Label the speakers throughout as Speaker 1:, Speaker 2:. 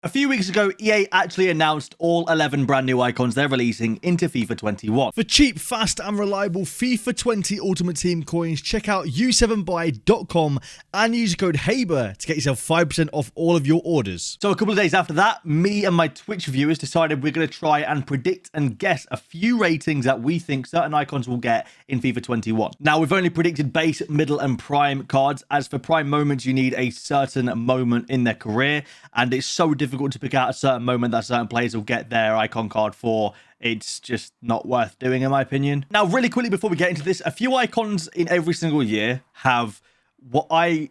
Speaker 1: A few weeks ago, EA actually announced all 11 brand new icons they're releasing into FIFA 21.
Speaker 2: For cheap, fast and reliable FIFA 20 Ultimate Team coins, check out u7buy.com and use code HABER to get yourself 5% off all of your orders.
Speaker 1: So a couple of days after that, me and my Twitch viewers decided we're going to try and predict and guess a few ratings that we think certain icons will get in FIFA 21. Now, we've only predicted base, middle and prime cards. As for prime moments, you need a certain moment in their career, and it's so difficult to pick out a certain moment that certain players will get their icon card for. It's just not worth doing, in my opinion. Now, really quickly before we get into this, a few icons in every single year have what I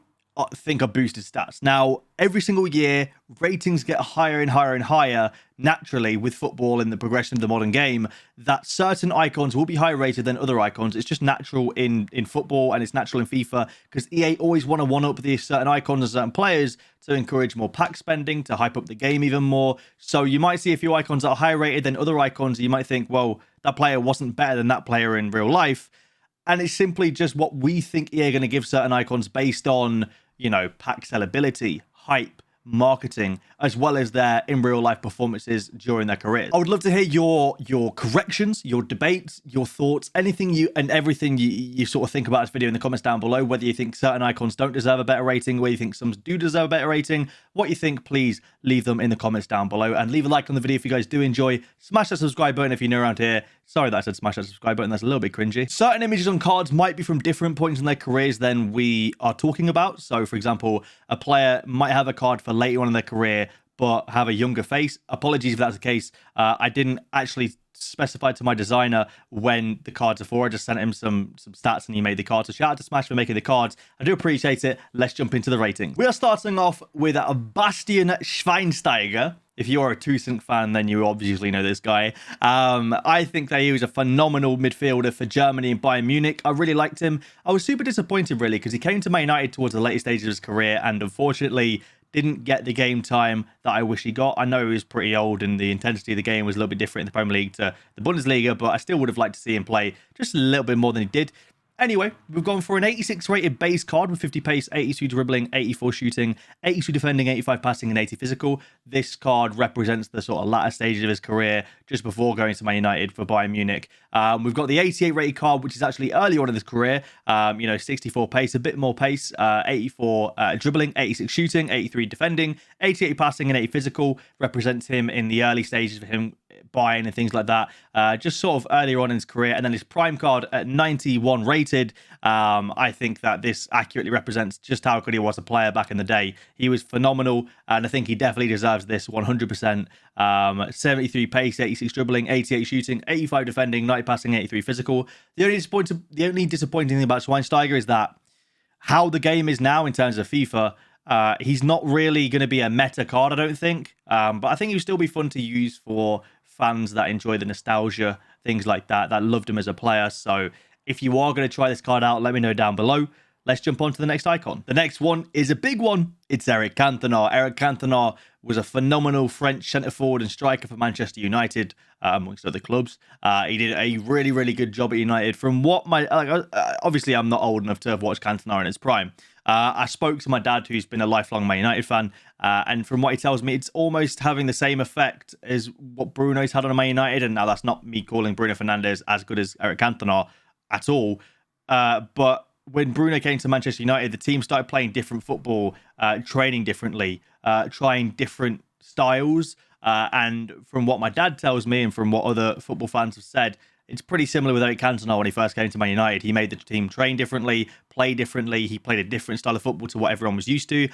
Speaker 1: think are boosted stats. Now, every single year, ratings get higher and higher and higher naturally with football and the progression of the modern game, that certain icons will be higher rated than other icons. It's just natural in football, and it's natural in FIFA because EA always want to one-up these certain icons and certain players to encourage more pack spending, to hype up the game even more. So you might see a few icons that are higher rated than other icons. You might think, well, that player wasn't better than that player in real life. And it's simply just what we think EA are going to give certain icons based on, you know, pack sellability, hype, marketing, as well as their in real life performances during their careers. I would love to hear your corrections, your debates, your thoughts, anything you and everything you sort of think about this video in the comments down below. Whether you think certain icons don't deserve a better rating, whether you think some do deserve a better rating, what you think, please leave them in the comments down below, and leave a like on the video if you guys do enjoy. Smash that subscribe button if you're new around here. Sorry that I said smash that subscribe button, that's a little bit cringy. Certain images on cards might be from different points in their careers than we are talking about. So, for example, a player might have a card for later on in their career, but have a younger face. Apologies if that's the case. I didn't actually specify to my designer when the cards are for. I just sent him some stats and he made the cards. So shout out to Smash for making the cards. I do appreciate it. Let's jump into the rating. We are starting off with a Bastian Schweinsteiger. If you're a Tusink fan, then you obviously know this guy. I think that he was a phenomenal midfielder for Germany and Bayern Munich. I really liked him. I was super disappointed, really, because he came to Man United towards the later stages of his career and unfortunately didn't get the game time that I wish he got. I know he was pretty old and the intensity of the game was a little bit different in the Premier League to the Bundesliga, but I still would have liked to see him play just a little bit more than he did. Anyway, we've gone for an 86 rated base card with 50 pace, 82 dribbling, 84 shooting, 82 defending, 85 passing, and 80 physical. This card represents the sort of latter stages of his career, just before going to Man United for Bayern Munich. We've got the 88 rated card, which is actually early on in his career. 64 pace, a bit more pace, 84 dribbling, 86 shooting, 83 defending, 88 passing, and 80 physical. Represents him in the early stages of him buying and things like that, just sort of earlier on in his career. And then his prime card at 91 rated. I think that this accurately represents just how good he was a player back in the day. He was phenomenal, and I think he definitely deserves this 100%. 73 pace, 86 dribbling, 88 shooting, 85 defending, 90 passing, 83 physical. The only disappointing thing about Schweinsteiger is that how the game is now in terms of FIFA, he's not really going to be a meta card, I don't think. But I think he'll still be fun to use for fans that enjoy the nostalgia, things like that loved him as a player. So if you are going to try this card out, let me know down below. Let's jump on to the next icon. The next one is a big one. It's Eric Cantona. Eric Cantona was a phenomenal French centre-forward and striker for Manchester United, amongst other clubs. He did a really, really good job at United. From what obviously I'm not old enough to have watched Cantona in his prime. I spoke to my dad, who's been a lifelong Man United fan, and from what he tells me, it's almost having the same effect as what Bruno's had on Man United. And now that's not me calling Bruno Fernandes as good as Eric Cantona at all. But when Bruno came to Manchester United, the team started playing different football, training differently, trying different styles. And from what my dad tells me and from what other football fans have said, it's pretty similar with Eric Cantona when he first came to Man United. He made the team train differently, play differently. He played a different style of football to what everyone was used to.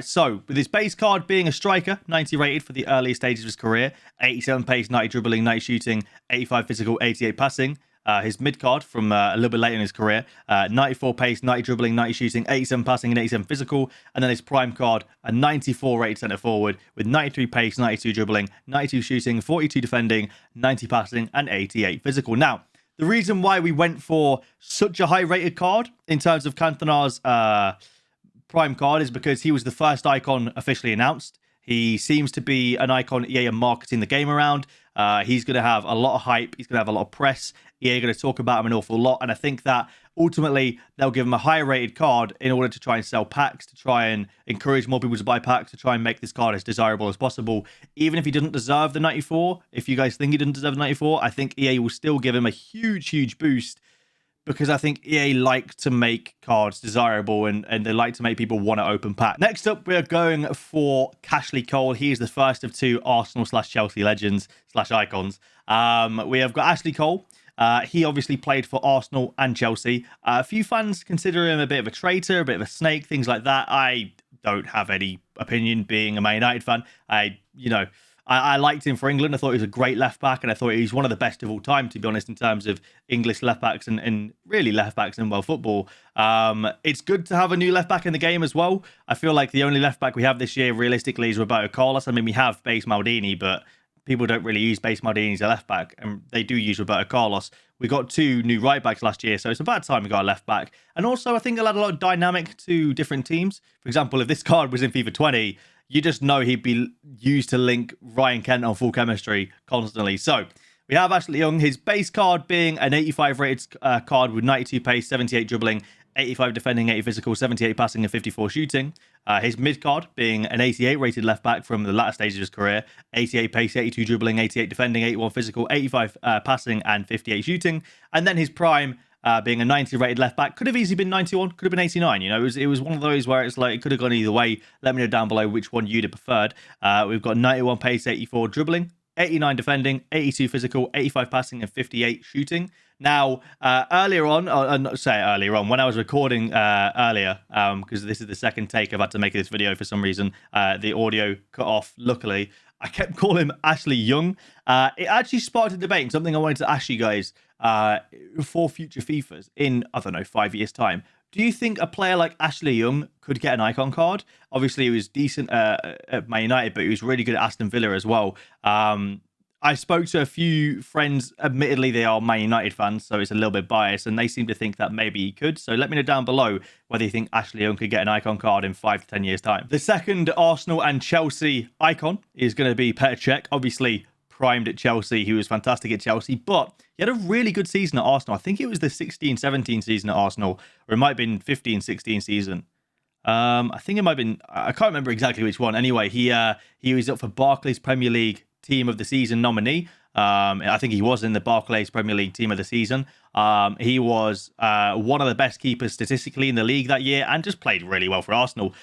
Speaker 1: So with his base card being a striker, 90 rated for the early stages of his career, 87 pace, 90 dribbling, 90 shooting, 85 physical, 88 passing. His mid card from a little bit later in his career, 94 pace, 90 dribbling, 90 shooting, 87 passing, and 87 physical. And then his prime card, a 94 rated centre forward with 93 pace, 92 dribbling, 92 shooting, 42 defending, 90 passing, and 88 physical. Now, the reason why we went for such a high rated card in terms of Cantona's prime card is because he was the first icon officially announced. He seems to be an icon EA are marketing the game around. He's going to have a lot of hype. He's going to have a lot of press. EA are going to talk about him an awful lot. And I think that ultimately they'll give him a higher rated card in order to try and sell packs, to try and encourage more people to buy packs, to try and make this card as desirable as possible. Even if he doesn't deserve the 94, if you guys think he doesn't deserve the 94, I think EA will still give him a huge boost, because I think EA like to make cards desirable and they like to make people want to open pack. Next up, we are going for Ashley Cole. He is the first of two Arsenal/Chelsea legends / icons. We have got Ashley Cole. He obviously played for Arsenal and Chelsea. A few fans consider him a bit of a traitor, a bit of a snake, things like that. I don't have any opinion, being a Man United fan. I liked him for England. I thought he was a great left back, and I thought he's one of the best of all time, to be honest, in terms of English left backs and really left backs in world football. It's good to have a new left back in the game as well. I feel like the only left back we have this year, realistically, is Roberto Carlos. I mean, we have Base Maldini, but people don't really use Base Maldini as a left back, and they do use Roberto Carlos. We got two new right backs last year, so it's about time we got a left back. And also, I think it'll add a lot of dynamic to different teams. For example, if this card was in FIFA 20, you just know he'd be used to link Ryan Kent on full chemistry constantly. So we have Ashley Young, his base card being an 85 rated card with 92 pace, 78 dribbling, 85 defending, 80 physical, 78 passing, and 54 shooting. His mid card being an 88 rated left back from the latter stage of his career, 88 pace, 82 dribbling, 88 defending, 81 physical, 85 passing, and 58 shooting. And then his prime being a 90 rated left back. Could have easily been 91, could have been 89. You know, it was one of those where it's like it could have gone either way. Let me know down below which one you'd have preferred. We've got 91 pace, 84 dribbling, 89 defending, 82 physical, 85 passing, and 58 shooting. Now, earlier on, when I was recording earlier, because this is the second take I've had to make this video for some reason, the audio cut off, luckily. I kept calling him Ashley Young. It actually sparked a debate, and something I wanted to ask you guys for future FIFAs in, 5 years' time. Do you think a player like Ashley Young could get an icon card? Obviously, he was decent at Man United, but he was really good at Aston Villa as well. I spoke to a few friends, admittedly they are Man United fans, so it's a little bit biased, and they seem to think that maybe he could. So let me know down below whether you think Ashley Young could get an icon card in 5 to 10 years' time. The second Arsenal and Chelsea icon is going to be Petr Cech, obviously primed at Chelsea. He was fantastic at Chelsea, but he had a really good season at Arsenal. I think it was the 16-17 season at Arsenal, or it might have been 15-16 season. I think it might have been, I can't remember exactly which one. Anyway, he was up for Barclays Premier League Team of the Season nominee. I think he was in the Barclays Premier League Team of the Season. He was one of the best keepers statistically in the league that year and just played really well for Arsenal.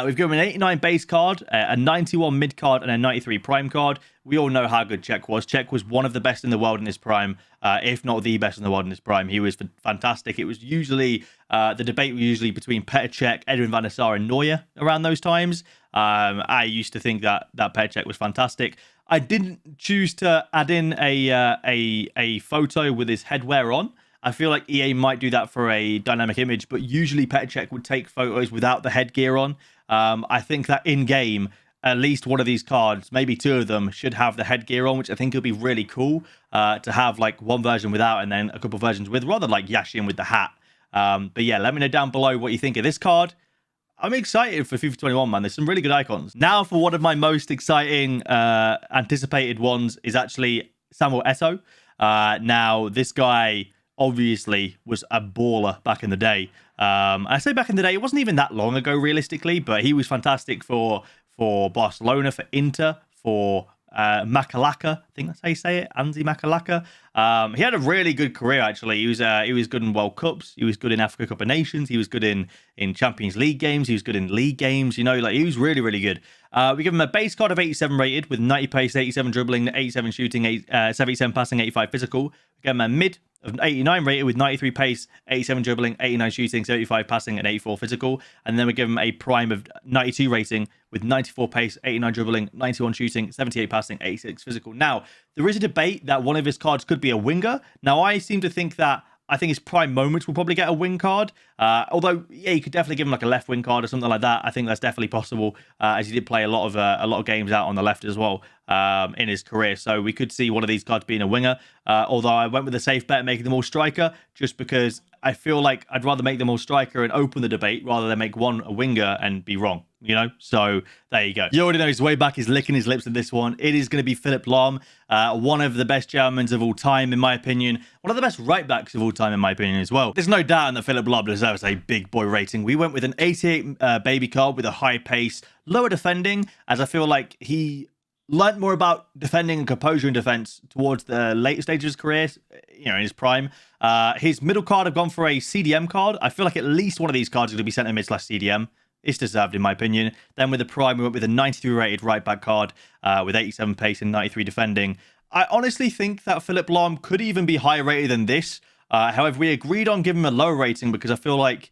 Speaker 1: We've given him an 89 base card, a 91 mid card, and a 93 prime card. We all know how good Cech was. Cech was one of the best in the world in his prime, if not the best in the world in his prime. He was fantastic. It was usually, the debate was usually between Petr Cech, Edwin van der Sar, and Neuer around those times. I used to think that Petr Cech was fantastic. I didn't choose to add in a photo with his headwear on. I feel like EA might do that for a dynamic image, but usually Petr Cech would take photos without the headgear on. I think that in-game, at least one of these cards, maybe two of them, should have the headgear on, which I think would be really cool to have like one version without and then a couple versions with, rather like Yashin with the hat. But yeah, let me know down below what you think of this card. I'm excited for FIFA 21, man. There's some really good icons. Now for one of my most exciting anticipated ones is actually Samuel Eto'o. Now, this guy obviously was a baller back in the day. I say back in the day, it wasn't even that long ago, realistically, but he was fantastic for Barcelona, for Inter, for Makalaka, I think that's how you say it, Anzi Makalaka. He had a really good career, actually. He was good in World Cups. He was good in Africa Cup of Nations. He was good in Champions League games. He was good in league games. You know, like he was really, really good. We give him a base card of 87 rated with 90 pace, 87 dribbling, 87 shooting, 77 passing, 85 physical. We give him a mid of 89 rated with 93 pace, 87 dribbling, 89 shooting, 75 passing, and 84 physical. And then we give him a prime of 92 rating with 94 pace, 89 dribbling, 91 shooting, 78 passing, 86 physical. Now, there is a debate that one of his cards could be a winger. Now, I seem to think that I think his prime moments will probably get a wing card. Although, yeah, you could definitely give him like a left wing card or something like that. I think that's definitely possible, as he did play a lot of games out on the left as well. in his career. So we could see one of these cards being a winger. Although I went with a safe bet, making them all striker, just because I feel like I'd rather make them all striker and open the debate rather than make one a winger and be wrong, you know? So there you go. You already know he's way back. He's licking his lips at this one. It is going to be Philipp Lahm, one of the best Germans of all time, in my opinion. One of the best right backs of all time, in my opinion, as well. There's no doubt that Philipp Lahm deserves a big boy rating. We went with an 88 baby card with a high pace, lower defending, as I feel like he learnt more about defending and composure in defense towards the later stages of his career, you know, in his prime. His middle card have gone for a CDM card. I feel like at least one of these cards is going to be centre mid / CDM. It's deserved, in my opinion. Then with the prime, we went with a 93 rated right back card with 87 pace and 93 defending. I honestly think that Philipp Lahm could even be higher rated than this. However, we agreed on giving him a low rating because I feel like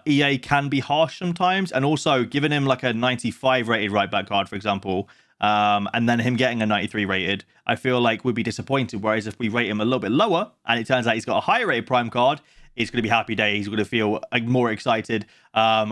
Speaker 1: EA can be harsh sometimes, and also giving him like a 95 rated right back card, for example, and then him getting a 93 rated, I feel like we'd be disappointed. Whereas if we rate him a little bit lower and it turns out he's got a higher rated prime card, it's going to be happy day. He's going to feel more excited.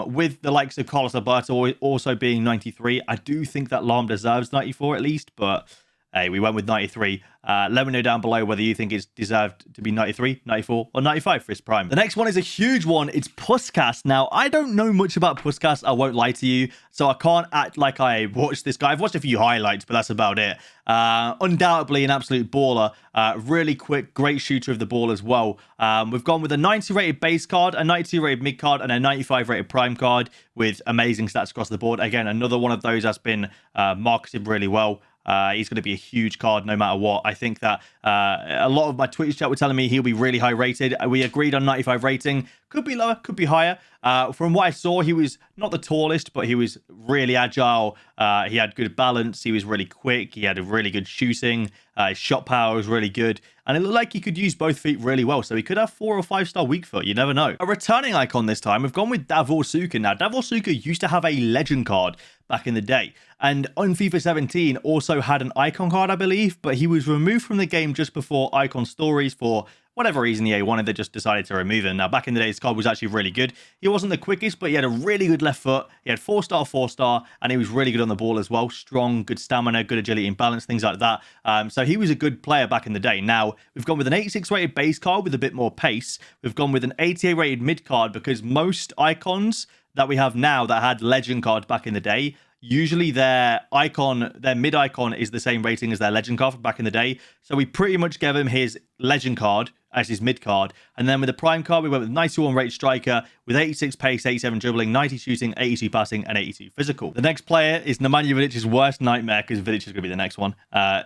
Speaker 1: With the likes of Carlos Alberto also being 93, I do think that Lahm deserves 94 at least, but hey, we went with 93. Let me know down below whether you think it's deserved to be 93, 94, or 95 for his prime. The next one is a huge one. It's Puskas. Now, I don't know much about Puskas, I won't lie to you, so I can't act like I watched this guy. I've watched a few highlights, but that's about it. Undoubtedly an absolute baller. Really quick, great shooter of the ball as well. We've gone with a 90 rated base card, a 92 rated mid card, and a 95 rated prime card with amazing stats across the board. Again, another one of those that's been marketed really well. He's going to be a huge card no matter what. I think that a lot of my Twitch chat were telling me he'll be really high rated. We agreed on 95 rating. Could be lower, could be higher. From what I saw, he was not the tallest, but he was really agile. He had good balance. He was really quick. He had a really good shooting. His shot power was really good. And it looked like he could use both feet really well. So he could have 4 or 5 star weak foot. You never know. A returning icon this time. We've gone with Davosuke. Now, Davosuke used to have a legend card back in the day. And on FIFA 17 also had an icon card, I believe. But he was removed from the game just before icon stories for whatever reason EA wanted. They just decided to remove him. Now, back in the day, his card was actually really good. He wasn't the quickest, but he had a really good left foot. He had 4-star, 4-star, and he was really good on the ball as well. Strong, good stamina, good agility and balance, things like that. So he was a good player back in the day. Now, we've gone with an 86 rated base card with a bit more pace. We've gone with an 88 rated mid card because most icons that we have now that had legend cards back in the day, usually their mid icon is the same rating as their legend card from back in the day. So we pretty much gave him his legend card as his mid card. And then with the prime card, we went with 91 rated striker with 86 pace, 87 dribbling, 90 shooting, 82 passing, and 82 physical. The next player is Nemanja Vidic's worst nightmare because Vidic is going to be the next one.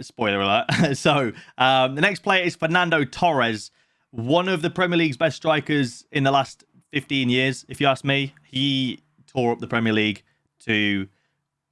Speaker 1: Spoiler alert. So the next player is Fernando Torres, one of the Premier League's best strikers in the last 15 years, if you ask me. He tore up the Premier League to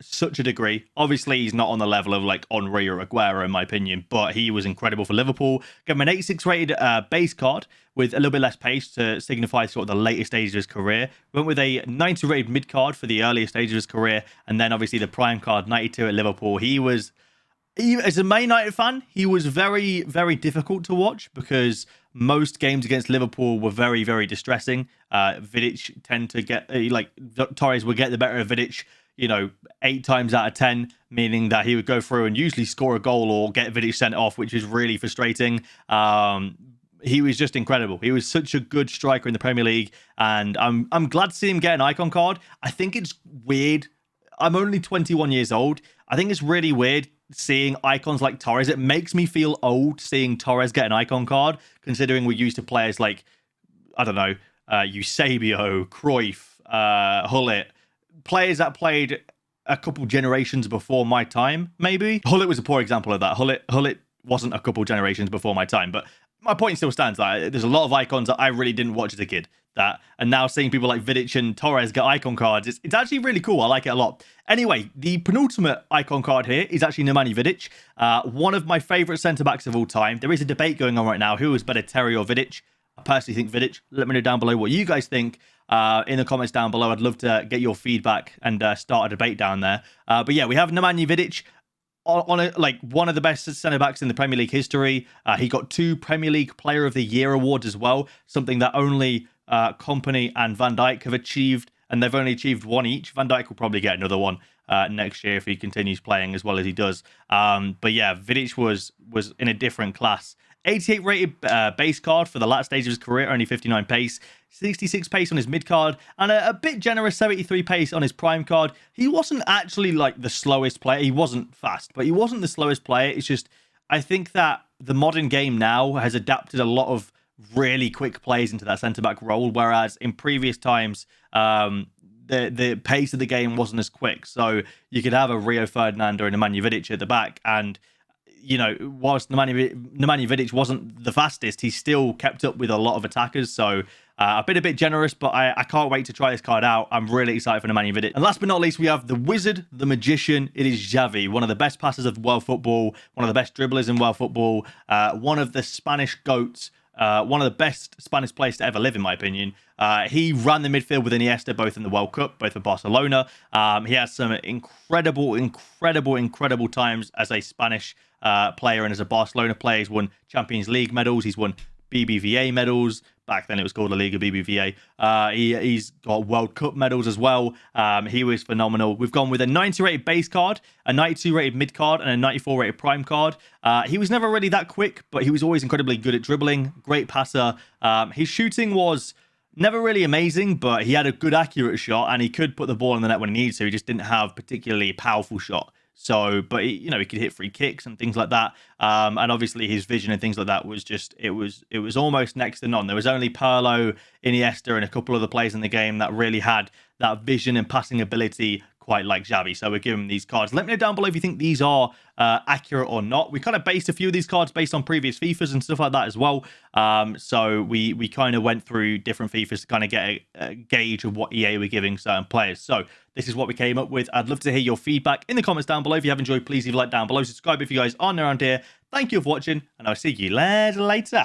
Speaker 1: such a degree. Obviously, he's not on the level of like Henry or Aguero, in my opinion, but he was incredible for Liverpool. Gave him an 86 rated base card with a little bit less pace to signify sort of the later stages of his career. Went with a 90 rated mid card for the earlier stages of his career, and then obviously the prime card, 92 at Liverpool. As a Man United fan, he was very, very difficult to watch because most games against Liverpool were very, very distressing. Vidic tend to get, Torres would get the better of Vidic, 8 times out of 10, meaning that he would go through and usually score a goal or get Vidic sent off, which is really frustrating. He was just incredible. He was such a good striker in the Premier League, and I'm glad to see him get an icon card. I think it's weird. I'm only 21 years old. I think it's really weird seeing icons like Torres. It makes me feel old seeing Torres get an icon card, considering we're used to players like, I don't know, Eusebio, Cruyff, Hullet, players that played a couple generations before my time, maybe. Hullet was a poor example of that. Hullet wasn't a couple generations before my time, but my point still stands. That there's a lot of icons that I really didn't watch as a kid. And now seeing people like Vidic and Torres get icon cards, it's actually really cool. I like it a lot. Anyway, the penultimate icon card here is actually Nemanja Vidic, one of my favourite centre-backs of all time. There is a debate going on right now. Who is better, Terry or Vidic? I personally think Vidic. Let me know down below what you guys think in the comments down below. I'd love to get your feedback and start a debate down there. But yeah, we have Nemanja Vidic on one of the best centre-backs in the Premier League history. He got 2 Premier League Player of the Year awards as well, something that only Kompany and Van Dijk have achieved, and they've only achieved 1 each. Van Dijk will probably get another one. next year if he continues playing as well as he does. But yeah, Vidic was in a different class. 88 rated base card for the last stage of his career, only 59 pace, 66 pace on his mid card, and a bit generous 73 pace on his prime card. He wasn't actually like the slowest player. He wasn't fast, but he wasn't the slowest player. It's just, I think that the modern game now has adapted a lot of really quick plays into that centre-back role, whereas in previous times, the pace of the game wasn't as quick. So you could have a Rio Ferdinand or a Nemanja Vidic at the back, and you know, whilst Nemanja Vidic wasn't the fastest, he still kept up with a lot of attackers. So I've been a bit generous, but I can't wait to try this card out. I'm really excited for Nemanja Vidic. And last but not least, we have the wizard, the magician. It is Xavi, one of the best passers of world football, one of the best dribblers in world football, one of the Spanish GOATs, one of the best Spanish players to ever live, in my opinion. He ran the midfield with Iniesta, both in the World Cup, both for Barcelona. He has some incredible times as a Spanish player and as a Barcelona player. He's won Champions League medals. He's won BBVA medals. Back then it was called La Liga BBVA. He's got World Cup medals as well. He was phenomenal. We've gone with a 90 rated base card, a 92 rated mid card, and a 94 rated prime card. He was never really that quick, but he was always incredibly good at dribbling. Great passer. His shooting was never really amazing, but he had a good accurate shot and he could put the ball in the net when he needed to. He just didn't have particularly a powerful shot. So, but he could hit free kicks and things like that. And obviously his vision and things like that was just, it was almost next to none. There was only Pirlo, Iniesta, and a couple of the players in the game that really had that vision and passing ability quite like Xavi. So we're giving him these cards. Let me know down below if you think these are accurate or not. We kind of based a few of these cards based on previous FIFAs and stuff like that as well. So we kind of went through different FIFAs to kind of get a gauge of what EA were giving certain players. So this is what we came up with. I'd love to hear your feedback in the comments down below. If you have enjoyed, please leave a like down below. Subscribe if you guys aren't around here. Thank you for watching, and I'll see you later.